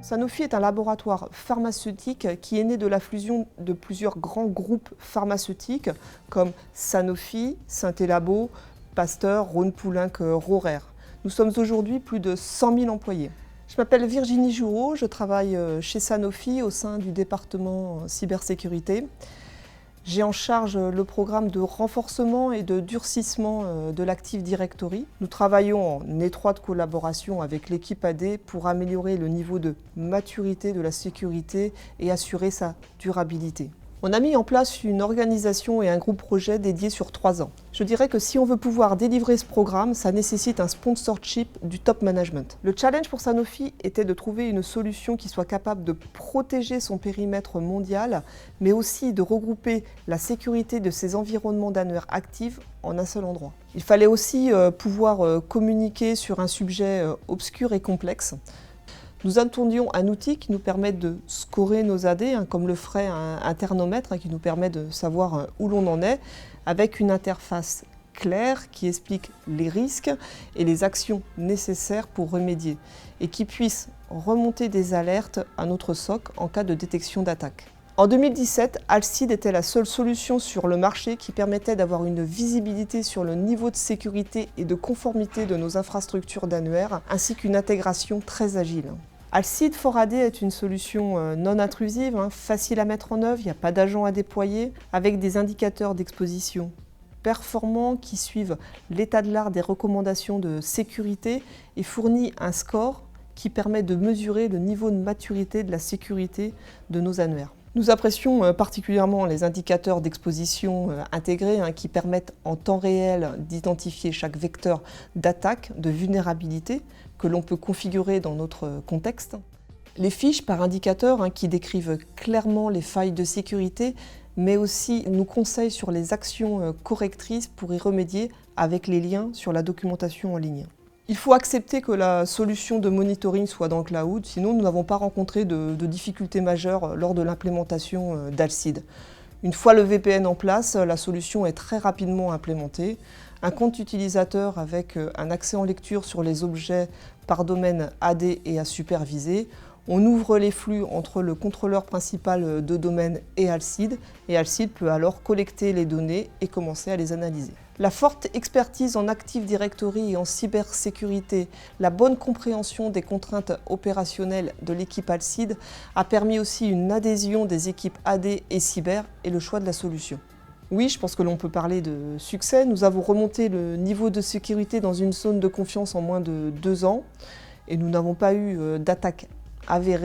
Sanofi est un laboratoire pharmaceutique qui est né de la fusion de plusieurs grands groupes pharmaceutiques comme Sanofi, Syntelabo, Pasteur, Rhône-Poulenc, Rohrer. Nous sommes aujourd'hui plus de 100 000 employés. Je m'appelle Virginie Joureau, je travaille chez Sanofi au sein du département cybersécurité. J'ai en charge le programme de renforcement et de durcissement de l'Active Directory. Nous travaillons en étroite collaboration avec l'équipe AD pour améliorer le niveau de maturité de la sécurité et assurer sa durabilité. On a mis en place une organisation et un groupe projet dédié sur 3 ans. Je dirais que si on veut pouvoir délivrer ce programme, ça nécessite un sponsorship du top management. Le challenge pour Sanofi était de trouver une solution qui soit capable de protéger son périmètre mondial, mais aussi de regrouper la sécurité de ses environnements d'annuaires actifs en un seul endroit. Il fallait aussi pouvoir communiquer sur un sujet obscur et complexe. Nous attendions un outil qui nous permet de scorer nos AD, comme le ferait un thermomètre, qui nous permet de savoir où l'on en est, avec une interface claire qui explique les risques et les actions nécessaires pour remédier, et qui puisse remonter des alertes à notre SOC en cas de détection d'attaque. En 2017, Alcide était la seule solution sur le marché qui permettait d'avoir une visibilité sur le niveau de sécurité et de conformité de nos infrastructures d'annuaires, ainsi qu'une intégration très agile. Alcide for AD est une solution non intrusive, facile à mettre en œuvre, il n'y a pas d'agent à déployer, avec des indicateurs d'exposition performants qui suivent l'état de l'art des recommandations de sécurité et fournit un score qui permet de mesurer le niveau de maturité de la sécurité de nos annuaires. Nous apprécions particulièrement les indicateurs d'exposition intégrés qui permettent en temps réel d'identifier chaque vecteur d'attaque, de vulnérabilité que l'on peut configurer dans notre contexte. Les fiches par indicateur qui décrivent clairement les failles de sécurité, mais aussi nous conseillent sur les actions correctrices pour y remédier avec les liens sur la documentation en ligne. Il faut accepter que la solution de monitoring soit dans le cloud, sinon nous n'avons pas rencontré de difficultés majeures lors de l'implémentation d'Alcide. Une fois le VPN en place, la solution est très rapidement implémentée. Un compte utilisateur avec un accès en lecture sur les objets par domaine AD et à superviser. On ouvre les flux entre le contrôleur principal de domaine et Alcide peut alors collecter les données et commencer à les analyser. La forte expertise en Active Directory et en cybersécurité, la bonne compréhension des contraintes opérationnelles de l'équipe Alcide a permis aussi une adhésion des équipes AD et cyber et le choix de la solution. Oui, je pense que l'on peut parler de succès. Nous avons remonté le niveau de sécurité dans une zone de confiance en moins de 2 ans et nous n'avons pas eu d'attaque avérée.